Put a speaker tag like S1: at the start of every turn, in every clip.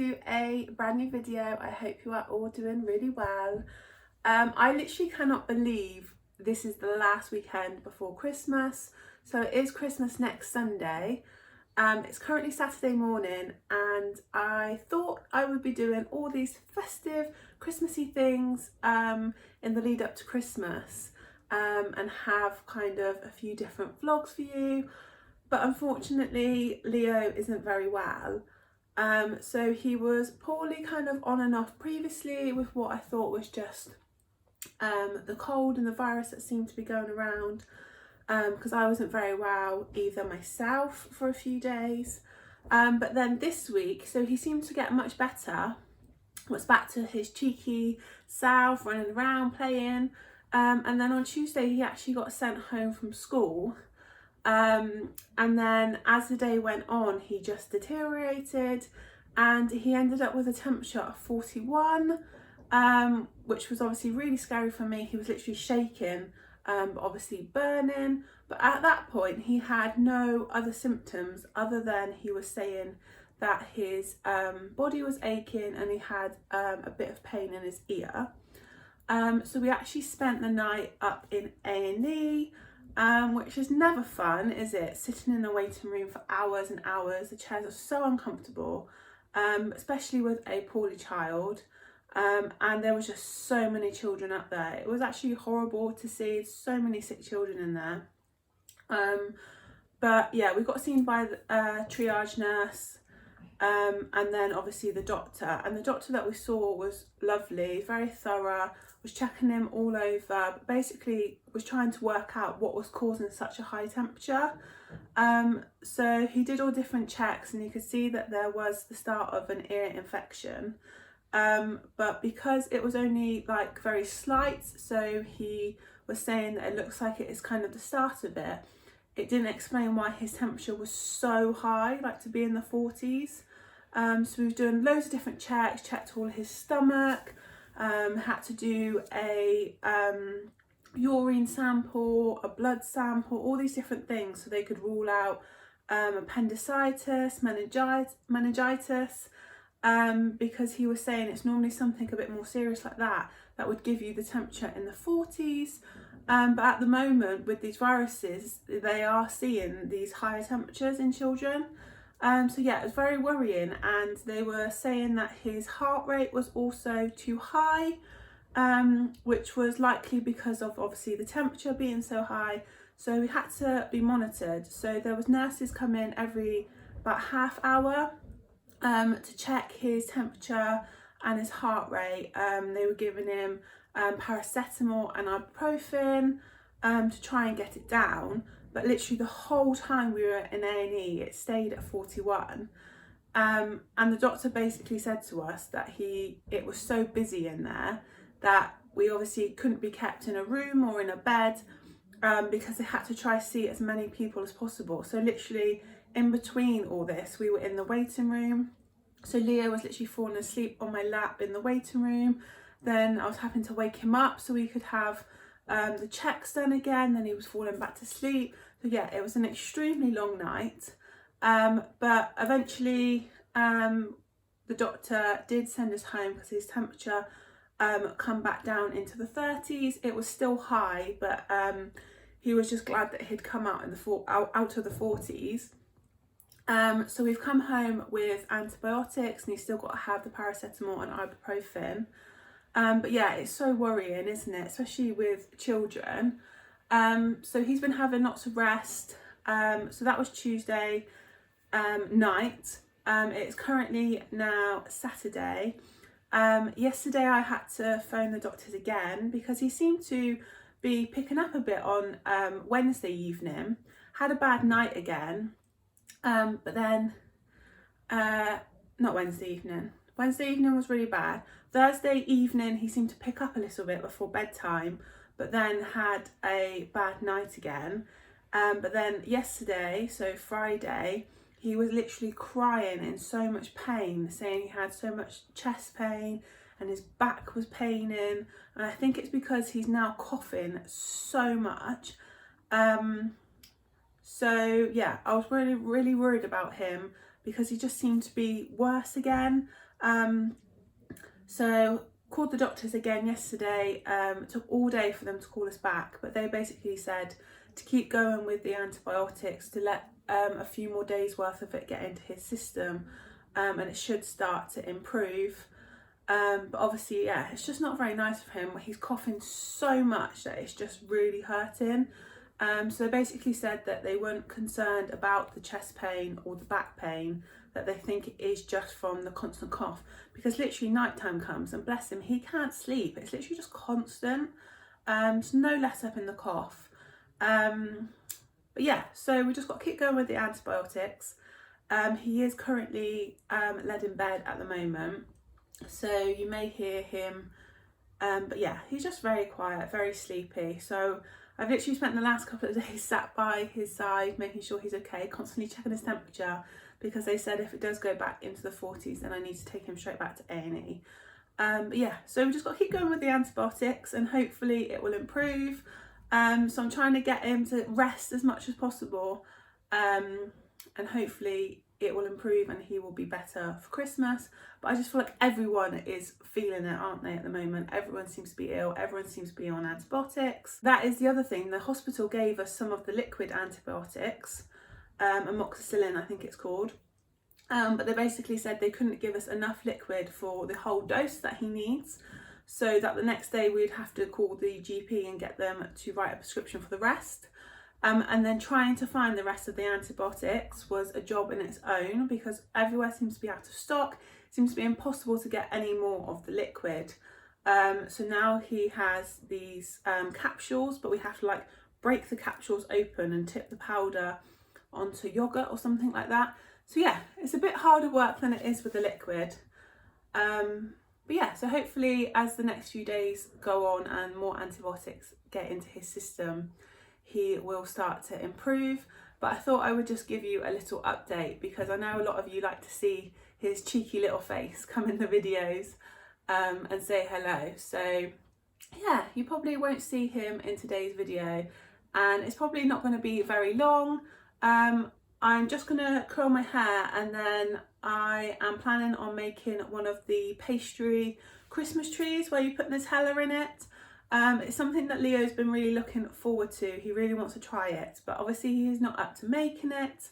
S1: to a brand new video. I hope you are all doing really well. I literally cannot believe this is the last weekend before Christmas. So it is Christmas next Sunday. It's currently Saturday morning and I thought I would be doing all these festive Christmassy things in the lead up to Christmas and have kind of a few different vlogs for you. But unfortunately, Leo isn't very well. So he was poorly kind of on and off previously with what I thought was just the cold and the virus that seemed to be going around, because I wasn't very well either myself for a few days. But then this week, so he seemed to get much better, was back to his cheeky self, running around, playing. And then on Tuesday, he actually got sent home from school. And then as the day went on, he just deteriorated and he ended up with a temperature of 41, which was obviously really scary for me. He was literally shaking, but obviously burning. But at that point, he had no other symptoms other than he was saying that his body was aching and he had a bit of pain in his ear. So we actually spent the night up in A&E. Which is never fun, is it? Sitting in a waiting room for hours and hours. The chairs are so uncomfortable, especially with a poorly child. And there was just so many children up there. It was actually horrible to see so many sick children in there. But yeah, we got seen by the triage nurse, and then obviously the doctor. And the doctor that we saw was lovely, very thorough, was checking him all over, but basically was trying to work out what was causing such a high temperature. So he did all different checks and you could see that there was the start of an ear infection. But because it was only like very slight, so he was saying that it looks like it is kind of the start of it. It didn't explain why his temperature was so high, like to be in the 40s. So we were doing loads of different checks, checked all his stomach, had to do a urine sample, a blood sample, all these different things so they could rule out appendicitis, meningitis, because he was saying it's normally something a bit more serious like that that would give you the temperature in the 40s. But at the moment with these viruses, they are seeing these higher temperatures in children. So yeah, it was very worrying, and they were saying that his heart rate was also too high, which was likely because of obviously the temperature being so high. So we had to be monitored. So there was nurses come in every about half hour to check his temperature and his heart rate. They were giving him paracetamol and ibuprofen to try and get it down. But literally the whole time we were in A&E, it stayed at 41. And the doctor basically said to us that it was so busy in there that we obviously couldn't be kept in a room or in a bed, because they had to try to see as many people as possible. So literally in between all this, we were in the waiting room. So Leo was literally falling asleep on my lap in the waiting room. Then I was having to wake him up so we could have the checks done again. Then he was falling back to sleep. So yeah, it was an extremely long night. But eventually the doctor did send us home because his temperature come back down into the 30s. It was still high, but he was just glad that he'd come out in out of the 40s. So we've come home with antibiotics and he's still got to have the paracetamol and ibuprofen. But yeah, it's so worrying, isn't it? Especially with children. So he's been having lots of rest. So that was Tuesday night. It's currently now Saturday. Yesterday I had to phone the doctors again because he seemed to be picking up a bit on Wednesday evening. Had a bad night again. But then, not Wednesday evening. Wednesday evening was really bad. Thursday evening he seemed to pick up a little bit before bedtime, but then had a bad night again. But then yesterday, so Friday, he was literally crying in so much pain, saying he had so much chest pain and his back was paining. And I think it's because he's now coughing so much. So yeah, I was really worried about him because he just seemed to be worse again. So called the doctors again yesterday. It took all day for them to call us back, but they basically said to keep going with the antibiotics, to let a few more days worth of it get into his system, and it should start to improve. But obviously, yeah, it's just not very nice for him. He's coughing so much that it's just really hurting. So they basically said that they weren't concerned about the chest pain or the back pain, that they think it is just from the constant cough, because literally nighttime comes and bless him, he can't sleep. It's literally just constant. So no let up in the cough. But yeah, so we just got to keep going with the antibiotics. He is currently laid in bed at the moment, so you may hear him, but yeah, he's just very quiet, very sleepy. So I've literally spent the last couple of days sat by his side, making sure he's okay, constantly checking his temperature, because they said if it does go back into the 40s, then I need to take him straight back to A&E. But yeah, so we just got to keep going with the antibiotics, and hopefully it will improve. So I'm trying to get him to rest as much as possible, and hopefully it will improve and he will be better for Christmas. But I just feel like everyone is feeling it, aren't they, at the moment? Everyone seems to be ill, everyone seems to be on antibiotics. That is the other thing, the hospital gave us some of the liquid antibiotics, amoxicillin I think it's called, but they basically said they couldn't give us enough liquid for the whole dose that he needs, so that the next day we'd have to call the GP and get them to write a prescription for the rest. And then trying to find the rest of the antibiotics was a job in its own, because everywhere seems to be out of stock. It seems to be impossible to get any more of the liquid. So now he has these capsules, but we have to like break the capsules open and tip the powder onto yogurt or something like that. So yeah, it's a bit harder work than it is with the liquid. But yeah, so hopefully as the next few days go on and more antibiotics get into his system, he will start to improve. But I thought I would just give you a little update, because I know a lot of you like to see his cheeky little face come in the videos and say hello. So yeah, you probably won't see him in today's video, and it's probably not going to be very long. I'm just going to curl my hair, and then I am planning on making one of the pastry Christmas trees where you put Nutella in it. It's something that Leo's been really looking forward to. He really wants to try it, but obviously he's not up to making it.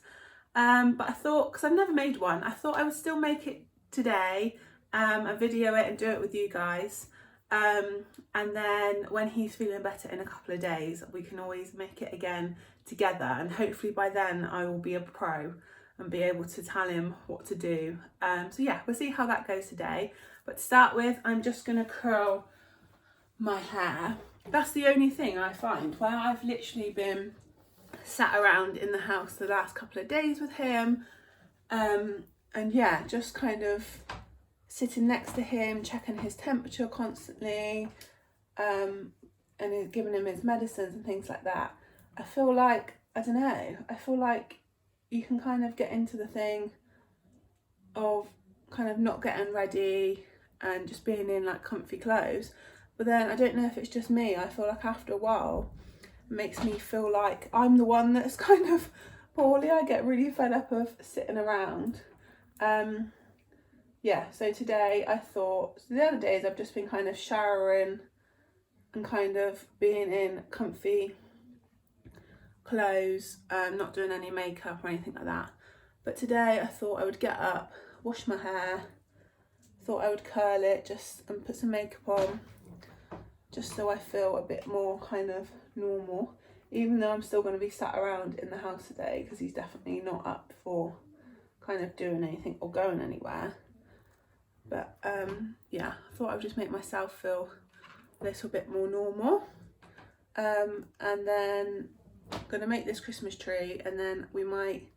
S1: But I thought, because I've never made one, I thought I would still make it today and video it and do it with you guys. And then when he's feeling better in a couple of days, we can always make it again together, and hopefully by then I will be a pro and be able to tell him what to do. So yeah, we'll see how that goes today. But to start with, I'm just going to curl my hair. That's the only thing I find where I've literally been sat around in the house the last couple of days with him, and yeah, just kind of sitting next to him, checking his temperature constantly, and giving him his medicines and things like that. I feel like, I don't know, I feel like you can kind of get into the thing of kind of not getting ready and just being in like comfy clothes. But then I don't know if it's just me, I feel like after a while it makes me feel like I'm the one that's kind of poorly. I get really fed up of sitting around. Yeah, so today I thought, so the other days I've just been kind of showering and kind of being in comfy clothes, not doing any makeup or anything like that. But today I thought I would get up, wash my hair, thought I would curl it just and put some makeup on, just so I feel a bit more kind of normal, even though I'm still going to be sat around in the house today, because he's definitely not up for kind of doing anything or going anywhere. But yeah, I thought I would just make myself feel a little bit more normal. And then I'm going to make this Christmas tree, and then we might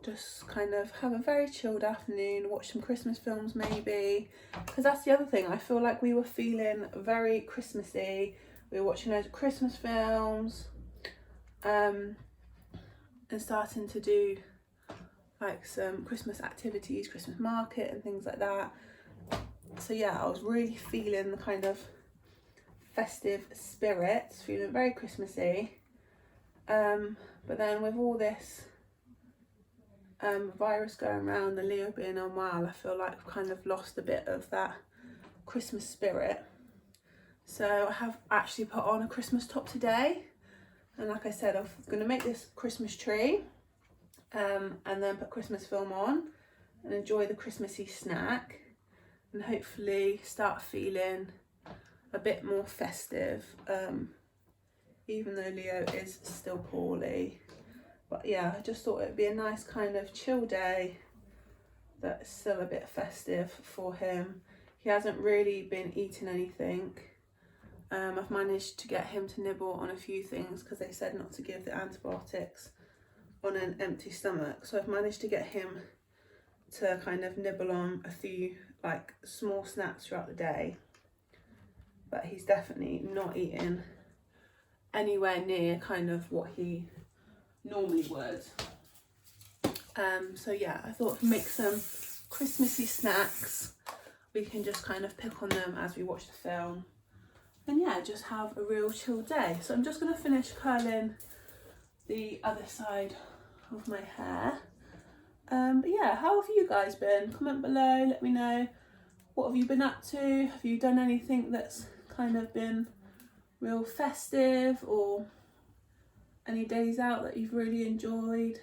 S1: just kind of have a very chilled afternoon, watch some Christmas films maybe, because that's the other thing, I feel like we were feeling very Christmassy. We were watching loads of Christmas films, and starting to do like some Christmas activities, Christmas market and things like that. So yeah, I was really feeling the kind of festive spirit, feeling very Christmassy. But then with all this virus going around and Leo being unwell, I feel like I've kind of lost a bit of that Christmas spirit. So I have actually put on a Christmas top today, and like I said, I'm going to make this Christmas tree and then put Christmas film on and enjoy the Christmassy snack, and hopefully start feeling a bit more festive, even though Leo is still poorly. But yeah, I just thought it'd be a nice kind of chill day that's still a bit festive for him. He hasn't really been eating anything. I've managed to get him to nibble on a few things because they said not to give the antibiotics on an empty stomach. So I've managed to get him to kind of nibble on a few like small snacks throughout the day. But he's definitely not eating anywhere near kind of what he normally would. So yeah, I thought if we make some Christmassy snacks, we can just kind of pick on them as we watch the film, and yeah, just have a real chill day. So I'm just going to finish curling the other side of my hair. But yeah, how have you guys been? Comment below, let me know, what have you been up to? Have you done anything that's kind of been real festive, or any days out that you've really enjoyed?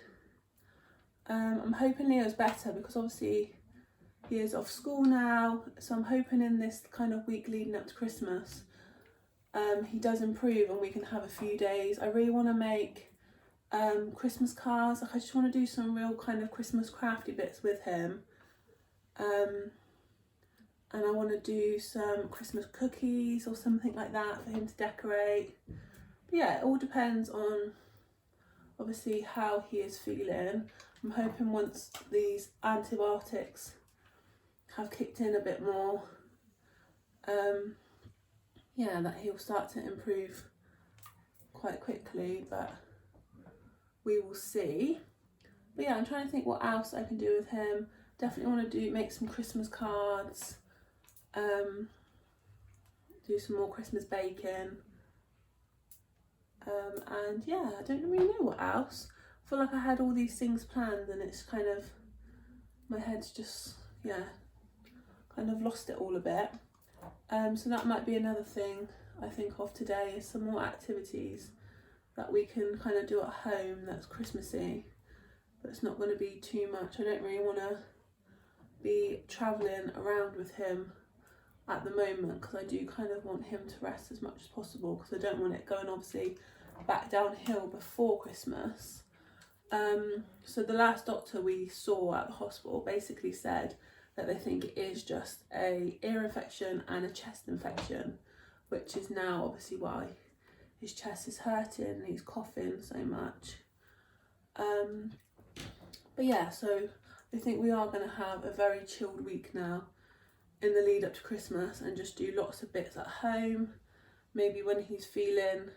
S1: I'm hoping Leo's better because obviously he is off school now, so I'm hoping in this kind of week leading up to Christmas he does improve and we can have a few days. I really want to make Christmas cards. Like, I just want to do some real kind of Christmas crafty bits with him, and I want to do some Christmas cookies or something like that for him to decorate. But yeah, it all depends on obviously how he is feeling. I'm hoping once these antibiotics have kicked in a bit more, yeah, that he'll start to improve quite quickly, but we will see. But yeah, I'm trying to think what else I can do with him. Definitely want to make some Christmas cards, do some more Christmas baking, and yeah, I don't really know what else. I feel like I had all these things planned and it's kind of, my head's just, yeah, kind of lost it all a bit. So that might be another thing I think of today, is some more activities that we can kind of do at home that's Christmassy, but it's not going to be too much. I don't really want to be travelling around with him at the moment because I do kind of want him to rest as much as possible, because I don't want it going obviously back downhill before Christmas. So the last doctor we saw at the hospital basically said that they think it is just a ear infection and a chest infection, which is now obviously why his chest is hurting and he's coughing so much. But yeah, so I think we are going to have a very chilled week now in the lead up to Christmas and just do lots of bits at home. Maybe when he's feeling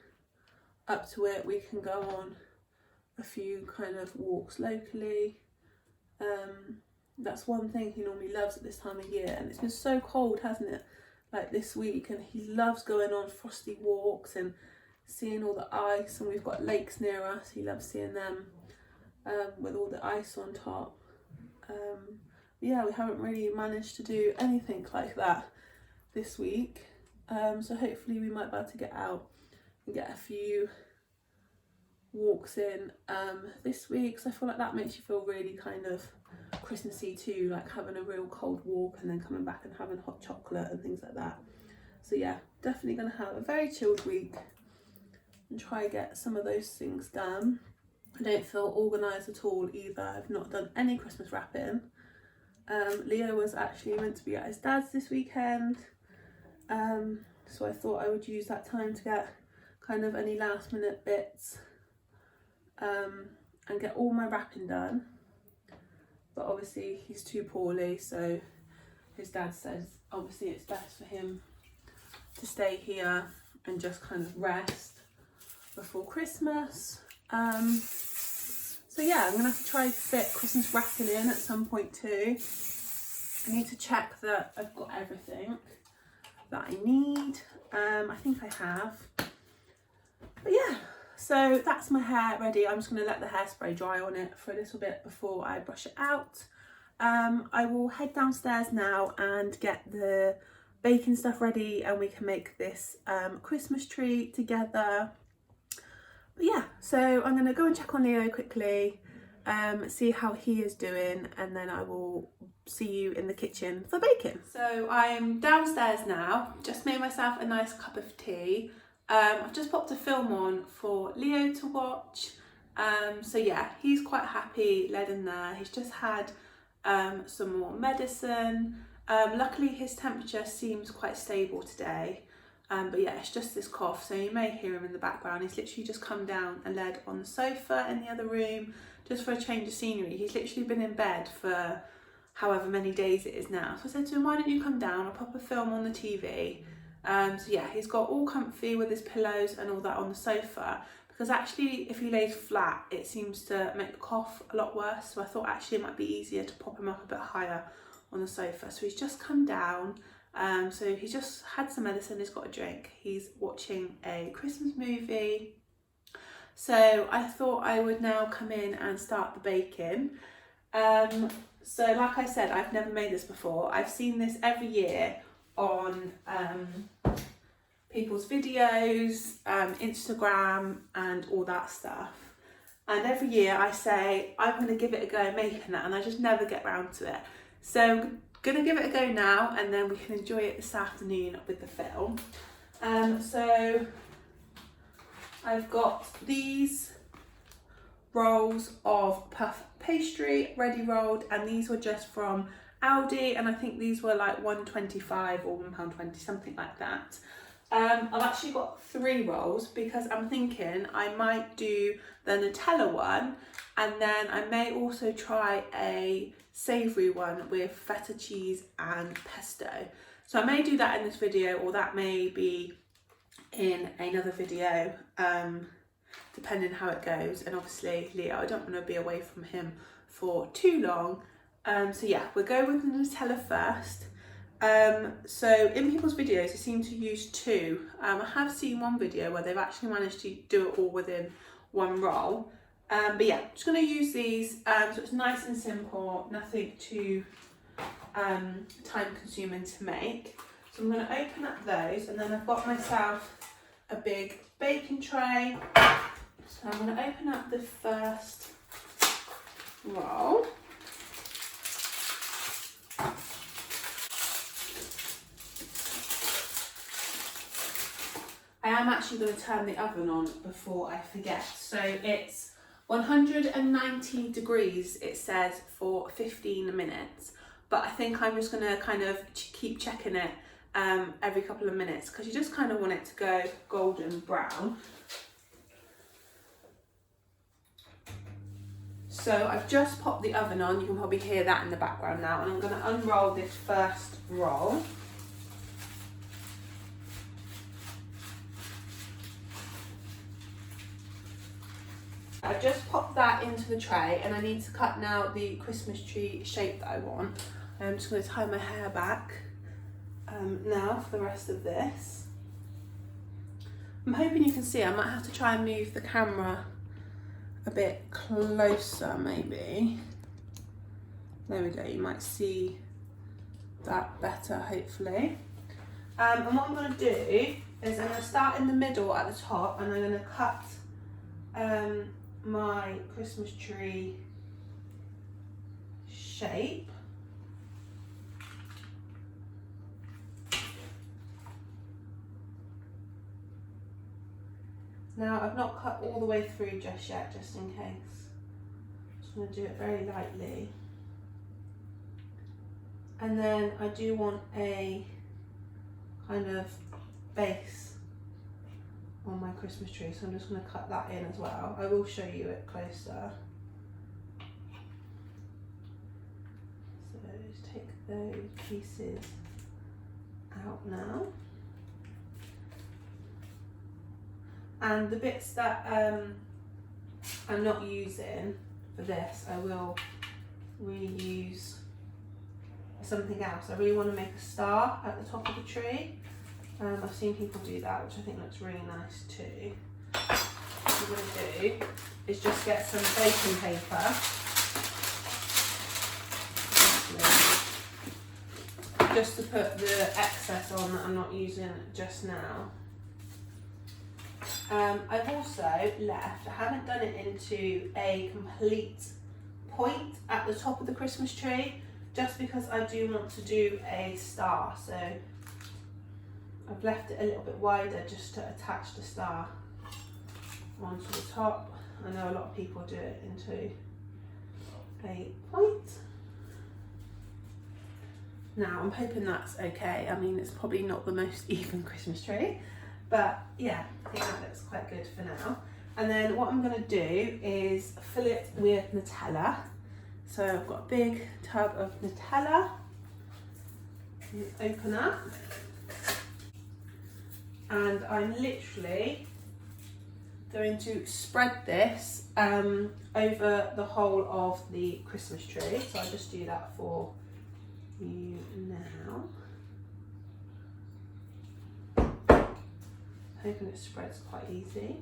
S1: up to it, we can go on a few kind of walks locally. That's one thing he normally loves at this time of year, and it's been so cold, hasn't it, like this week, and he loves going on frosty walks and seeing all the ice, and we've got lakes near us, he loves seeing them with all the ice on top. Yeah, we haven't really managed to do anything like that this week, so hopefully we might be able to get out and get a few walks in this week, so I feel like that makes you feel really kind of Christmassy too, like having a real cold walk and then coming back and having hot chocolate and things like that. So yeah, definitely going to have a very chilled week and try and get some of those things done. I don't feel organised at all either. I've not done any Christmas wrapping. Leo was actually meant to be at his dad's this weekend, so I thought I would use that time to get kind of any last minute bits and get all my wrapping done. But obviously he's too poorly, so his dad says obviously it's best for him to stay here and just kind of rest before Christmas. So yeah, I'm gonna have to try to fit Christmas wrapping in at some point too. I need to check that I've got everything that I need. I think I have. But yeah, so that's my hair ready. I'm just going to let the hairspray dry on it for a little bit before I brush it out. I will head downstairs now and get the baking stuff ready, and we can make this Christmas tree together. But yeah, so I'm going to go and check on Leo quickly, see how he is doing, and then I will see you in the kitchen for baking. So I'm downstairs now, just made myself a nice cup of tea. I've just popped a film on for Leo to watch. So yeah, he's quite happy, led in there. He's just had some more medicine. Luckily his temperature seems quite stable today. But yeah, it's just this cough, so you may hear him in the background. He's literally just come down and laid on the sofa in the other room, just for a change of scenery. He's literally been in bed for however many days it is now. So I said to him, why don't you come down, I'll pop a film on the TV. So yeah, he's got all comfy with his pillows and all that on the sofa, because actually if he lays flat, it seems to make the cough a lot worse. So I thought actually it might be easier to pop him up a bit higher on the sofa. So he's just come down. So he's just had some medicine, he's got a drink, he's watching a Christmas movie. So I thought I would now come in and start the baking. So like I said, I've never made this before. I've seen this every year on people's videos, Instagram and all that stuff. And every year I say, I'm going to give it a go making that, and I just never get round to it. So I'm going to give it a go now, and then we can enjoy it this afternoon with the film. So I've got these rolls of puff pastry ready rolled, and these were just from Aldi, and I think these were like £1.25 or £1.20, something like that. I've actually got 3 rolls because I'm thinking I might do the Nutella one, and then I may also try a savoury one with feta cheese and pesto. So I may do that in this video, or that may be in another video, depending how it goes. And obviously Leo, I don't want to be away from him for too long. So yeah, we'll go with the Nutella first. So in people's videos they seem to use 2. I have seen one video where they've actually managed to do it all within one roll. But yeah, I'm just going to use these, so it's nice and simple, nothing too time consuming to make. So I'm going to open up those, and then I've got myself a big baking tray. So I'm going to open up the first roll. I am actually going to turn the oven on before I forget. So it's 190 degrees, it says, for 15 minutes. But I think I'm just going to kind of keep checking it every couple of minutes, because you just kind of want it to go golden brown. So I've just popped the oven on, you can probably hear that in the background now, and I'm going to unroll this first roll. I've just popped that into the tray, and I need to cut now the Christmas tree shape that I want. I'm just going to tie my hair back now for the rest of this. I'm hoping you can see. I might have to try and move the camera a bit closer maybe. There we go, you might see that better hopefully. And what I'm going to do is I'm going to start in the middle at the top, and I'm going to cut my Christmas tree shape. Now I've not cut all the way through just yet, just in case. Just going to do it very lightly. And then I do want a kind of base on my Christmas tree, so I'm just going to cut that in as well. I will show you it closer. So just take those pieces out now. And the bits that I'm not using for this, I will reuse something else. I really want to make a star at the top of the tree. I've seen people do that, which I think looks really nice too. I'm going to do is just get some baking paper. Just to put the excess on that I'm not using just now. I've also left, I haven't done it into a complete point at the top of the Christmas tree, just because I do want to do a star. So I've left it a little bit wider just to attach the star onto the top. I know a lot of people do it into a point. Now I'm hoping that's okay. I mean, it's probably not the most even Christmas tree, but yeah, I think that looks quite good for now. And then what I'm going to do is fill it with Nutella. So I've got a big tub of Nutella. Open up. And I'm literally going to spread this over the whole of the Christmas tree. So I'll just do that for you now. Hoping it spreads quite easy.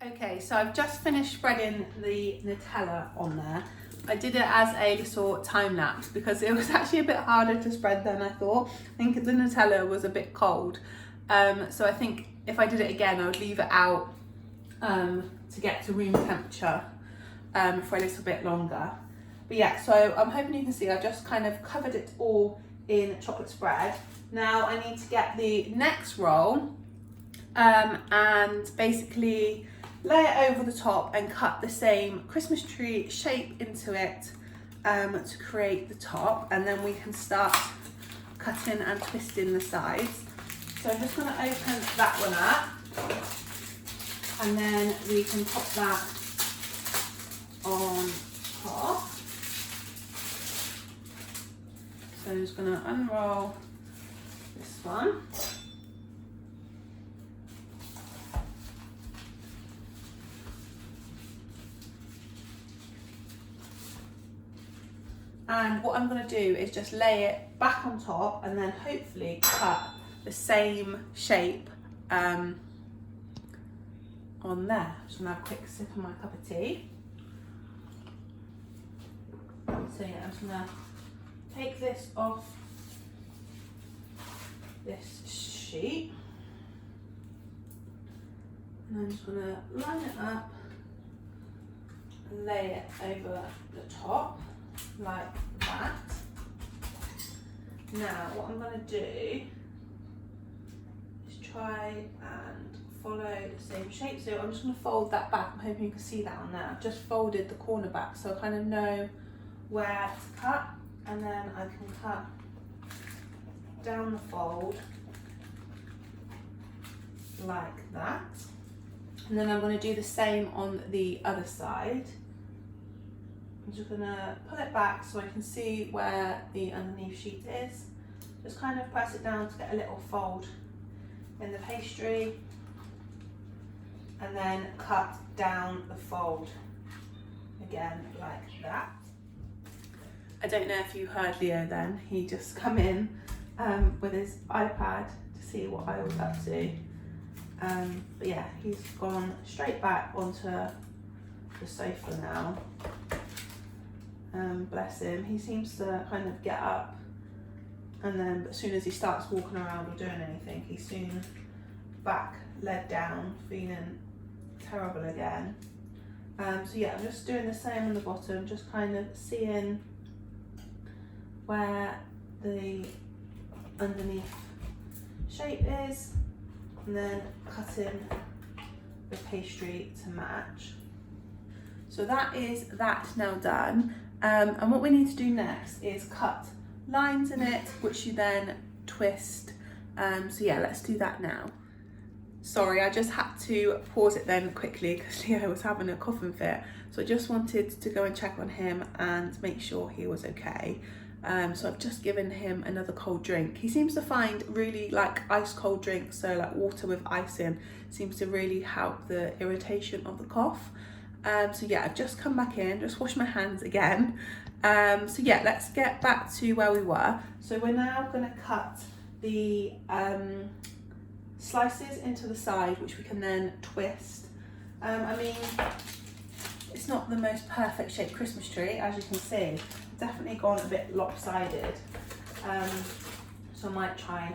S1: Okay, so I've just finished spreading the Nutella on there. I did it as a little time lapse because it was actually a bit harder to spread than I thought. I think the Nutella was a bit cold. So I think if I did it again, I would leave it out to get to room temperature for a little bit longer. But yeah, so I'm hoping you can see I've just kind of covered it all in chocolate spread. Now I need to get the next roll and basically lay it over the top and cut the same Christmas tree shape into it to create the top, and then we can start cutting and twisting the sides. So I'm just going to open that one up and then we can pop that on top. So I'm just going to unroll this one. And what I'm going to do is just lay it back on top and then hopefully cut the same shape on there. Just going to have a quick sip of my cup of tea. So yeah, I'm just going to take this off this sheet. And I'm just going to line it up and lay it over the top. Like that. Now what I'm going to do is try and follow the same shape. So I'm just going to fold that back. I'm hoping you can see that on there. I've just folded the corner back so I kind of know where to cut, and then I can cut down the fold like that. And then I'm going to do the same on the other side. I'm just going to pull it back so I can see where the underneath sheet is. Just kind of press it down to get a little fold in the pastry, and then cut down the fold again like that. I don't know if you heard Leo then, he just come in with his iPad to see what I was up to. But yeah, he's gone straight back onto the sofa now. Bless him, he seems to kind of get up, and then as soon as he starts walking around or doing anything, he's soon back led down, feeling terrible again. So yeah, I'm just doing the same on the bottom, just kind of seeing where the underneath shape is, and then cutting the pastry to match. So that is that now done. And what we need to do next is cut lines in it, which you then twist. So yeah, let's do that now. Sorry, I just had to pause it then quickly because Leo was having a coughing fit. So I just wanted to go and check on him and make sure he was okay. So I've just given him another cold drink. He seems to find really like ice cold drinks, so like water with ice in, seems to really help the irritation of the cough. So yeah, I've just come back in, just washed my hands again. So yeah, let's get back to where we were. So we're now going to cut the slices into the side, which we can then twist. I mean, it's not the most perfect shaped Christmas tree, as you can see. Definitely gone a bit lopsided. So I might try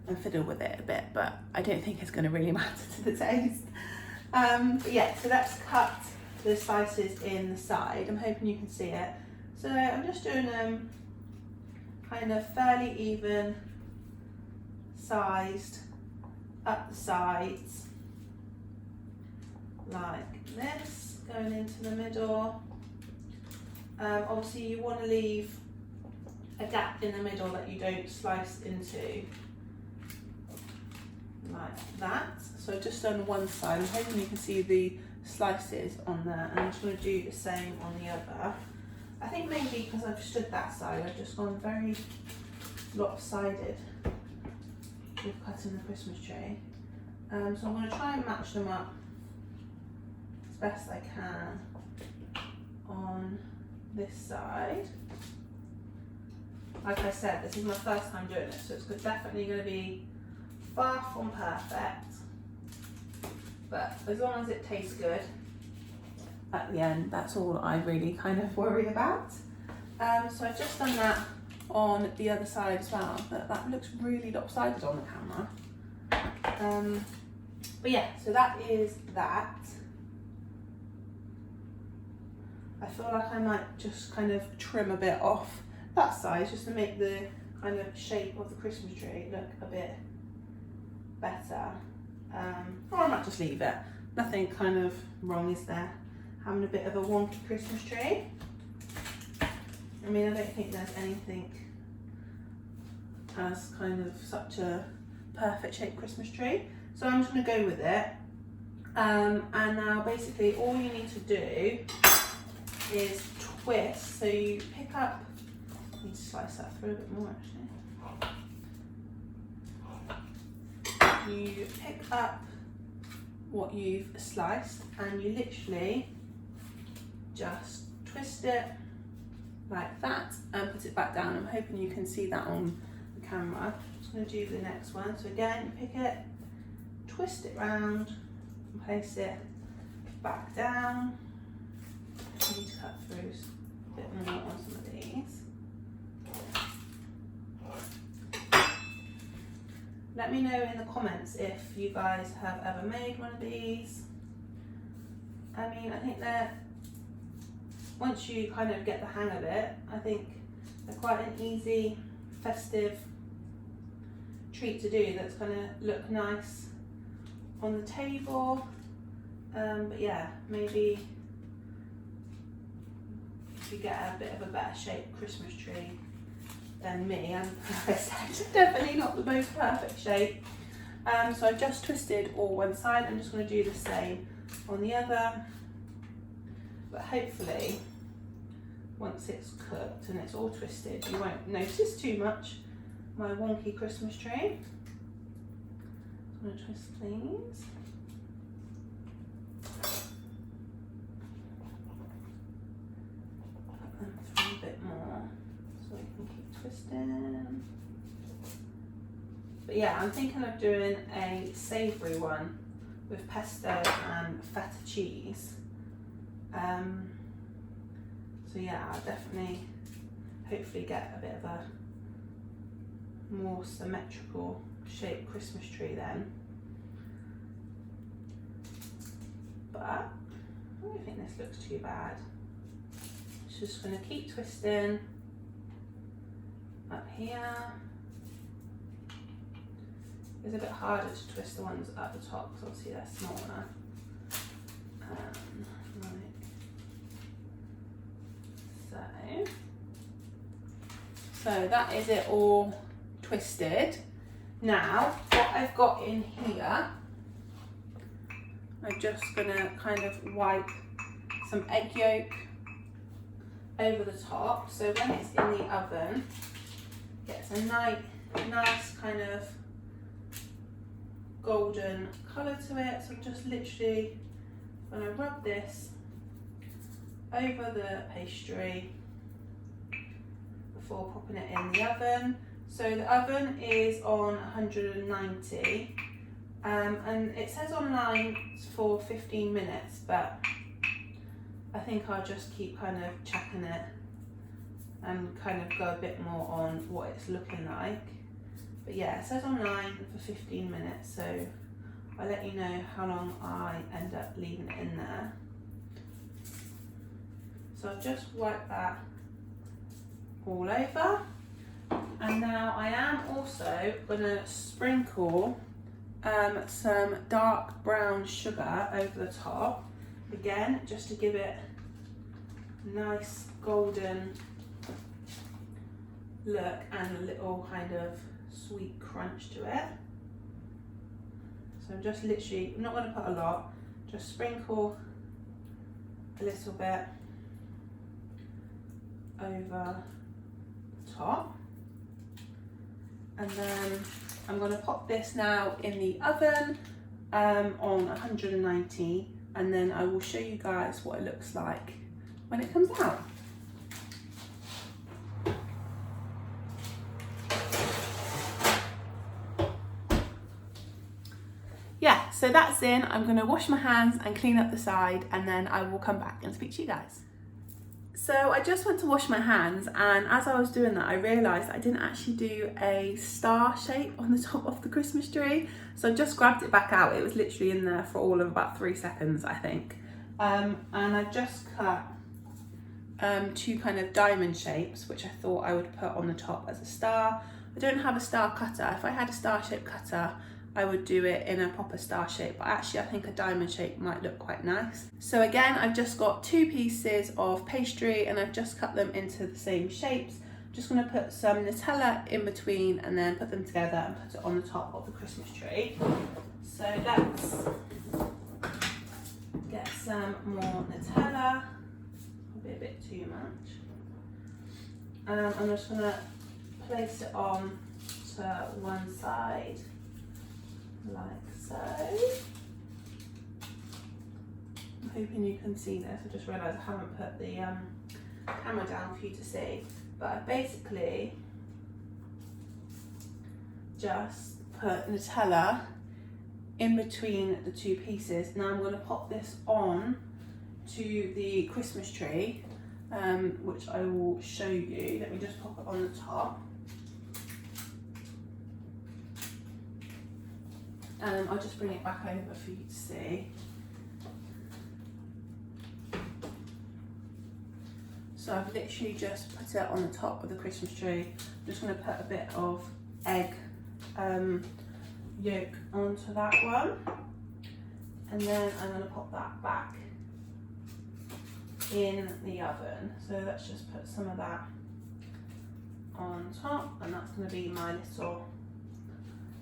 S1: and fiddle with it a bit, but I don't think it's going to really matter to the taste. But yeah, so let's cut the slices in the side. I'm hoping you can see it. So I'm just doing them kind of fairly even sized up the sides like this, going into the middle. Obviously you want to leave a gap in the middle that you don't slice into, like that. So I've just done one side. I'm hoping you can see the slices on there, and I'm just going to do the same on the other. I think maybe because I've stood that side, I've just gone very lopsided with cutting the Christmas tree. So I'm going to try and match them up as best I can on this side. Like I said, this is my first time doing it, so it's definitely going to be far from perfect, but as long as it tastes good at the end, that's all I really kind of worry about. So I've just done that on the other side as well, but that looks really lopsided on the camera. But yeah, so that is that. I feel like I might just kind of trim a bit off that side just to make the kind of shape of the Christmas tree look a bit better. Or I might just leave it. Nothing kind of wrong, is there? Having a bit of a wonky Christmas tree. I mean, I don't think there's anything as kind of such a perfect shaped Christmas tree. So I'm just going to go with it. And now basically all you need to do is twist. So you pick up, I need to slice that through a bit more actually. You pick up what you've sliced and you literally just twist it like that and put it back down. I'm hoping you can see that on the camera. I'm just going to do the next one. So again, you pick it, twist it round and place it back down. I need to cut through a bit more on some of these. Let me know in the comments if you guys have ever made one of these. I mean, I think that once you kind of get the hang of it, I think they're quite an easy, festive treat to do that's going to look nice on the table. But yeah, maybe if you get a bit of a better shaped Christmas tree than me, and like I said, definitely not the most perfect shape. So I've just twisted all one side. I'm just going to do the same on the other, but hopefully once it's cooked and it's all twisted, you won't notice too much my wonky Christmas tree. I'm going to twist these. Put them through a bit more so we can keep twisting. But yeah, I'm thinking of doing a savoury one with pesto and feta cheese. So yeah, I'll definitely hopefully get a bit of a more symmetrical shaped Christmas tree then. But I don't think this looks too bad. Just going to keep twisting up here. It's a bit harder to twist the ones at the top because obviously they're smaller. So that is it all twisted. Now what I've got in here, I'm just gonna kind of wipe some egg yolk over the top, so when it's in the oven it gets a nice kind of golden colour to it. So I'm just literally going to rub this over the pastry before popping it in the oven. So the oven is on 190 and it says online for 15 minutes, but I think I'll just keep kind of checking it and kind of go a bit more on what it's looking like. But yeah, it says online for 15 minutes, so I'll let you know how long I end up leaving it in there. So I'll just wipe that all over. And now I am also going to sprinkle some dark brown sugar over the top. Again, just to give it a nice golden look and a little kind of sweet crunch to it. So I'm just literally, I'm not going to put a lot, just sprinkle a little bit over the top. And then I'm going to pop this now in the oven on 190, and then I will show you guys what it looks like when it comes out. Yeah, so that's in. I'm going to wash my hands and clean up the side, and then I will come back and speak to you guys. So I just went to wash my hands, and as I was doing that I realised I didn't actually do a star shape on the top of the Christmas tree. So I just grabbed it back out. It was literally in there for all of about 3 seconds, I think. And I just cut two kind of diamond shapes, which I thought I would put on the top as a star. I don't have a star cutter. If I had a star shape cutter, I would do it in a proper star shape, but actually I think a diamond shape might look quite nice. So again, I've just got 2 pieces of pastry and I've just cut them into the same shapes. Just going to put some Nutella in between and then put them together and put it on the top of the Christmas tree. So let's get some more Nutella, probably a bit too much. I'm just going to place it on to one side, like so. I'm hoping you can see this. I just realised I haven't put the camera down for you to see, but I basically just put Nutella in between the 2 pieces. Now I'm going to pop this on to the Christmas tree, which I will show you. Let me just pop it on the top. I'll just bring it back over for you to see. So I've literally just put it on the top of the Christmas tree. I'm just going to put a bit of egg yolk onto that one. And then I'm going to pop that back in the oven. So let's just put some of that on top, and that's going to be my little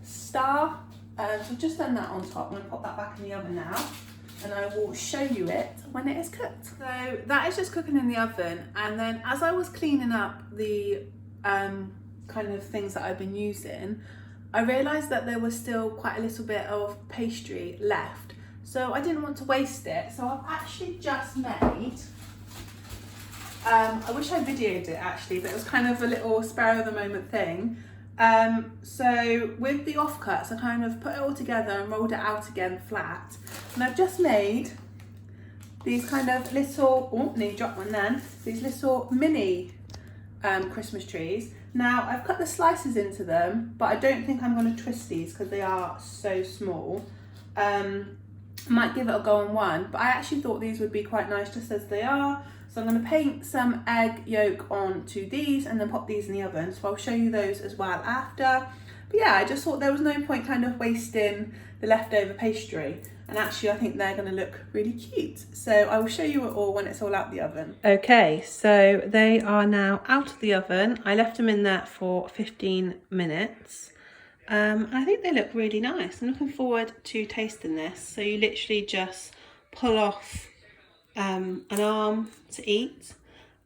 S1: star. So I've just done that on top. I'm going to pop that back in the oven now, and I will show you it when it is cooked. So that is just cooking in the oven, and then as I was cleaning up the kind of things that I've been using, I realised that there was still quite a little bit of pastry left. So I didn't want to waste it, so I've actually just made, I wish I videoed it actually, but it was kind of a little spur of the moment thing. So with the offcuts, I kind of put it all together and rolled it out again flat. And I've just made these kind of little, oh, nearly dropped one then, these little mini Christmas trees. Now I've cut the slices into them, but I don't think I'm going to twist these because they are so small. I might give it a go on one, but I actually thought these would be quite nice just as they are. So I'm going to paint some egg yolk onto these and then pop these in the oven. So I'll show you those as well after. But yeah, I just thought there was no point kind of wasting the leftover pastry. And actually I think they're going to look really cute. So I will show you it all when it's all out the oven. Okay, so they are now out of the oven. I left them in there for 15 minutes. I think they look really nice. I'm looking forward to tasting this. So you literally just pull off an arm to eat,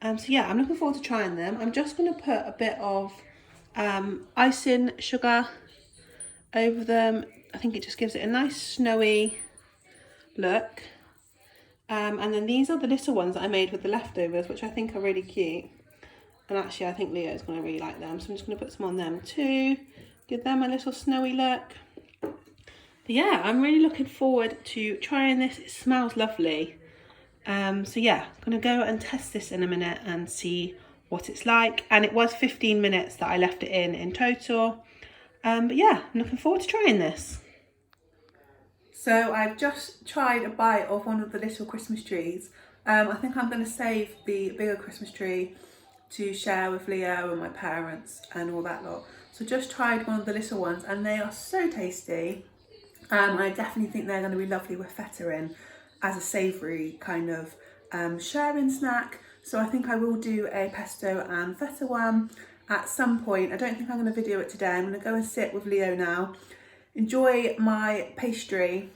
S1: So yeah, I'm looking forward to trying them. I'm just going to put a bit of icing sugar over them. I think it just gives it a nice snowy look. And then these are the little ones that I made with the leftovers, which I think are really cute. And actually I think Leo's going to really like them. So I'm just going to put some on them too. Give them a little snowy look. But yeah, I'm really looking forward to trying this. It smells lovely. So yeah, I'm going to go and test this in a minute and see what it's like. And it was 15 minutes that I left it in total. But yeah, I'm looking forward to trying this. So I've just tried a bite of one of the little Christmas trees. I think I'm going to save the bigger Christmas tree to share with Leo and my parents and all that lot. So just tried one of the little ones and they are so tasty. I definitely think they're going to be lovely with feta in as a savoury kind of sharing snack. So I think I will do a pesto and feta one at some point. I don't think I'm going to video it today. I'm going to go and sit with Leo now, enjoy my pastry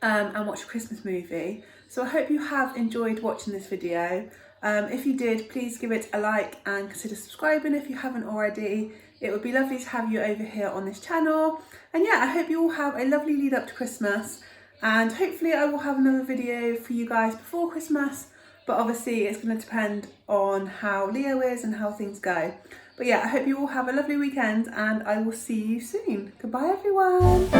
S1: and watch a Christmas movie. So I hope you have enjoyed watching this video. If you did, please give it a like and consider subscribing if you haven't already. It would be lovely to have you over here on this channel. And yeah, I hope you all have a lovely lead up to Christmas. And hopefully I will have another video for you guys before Christmas. But obviously it's going to depend on how Leo is and how things go. But yeah, I hope you all have a lovely weekend and I will see you soon. Goodbye everyone.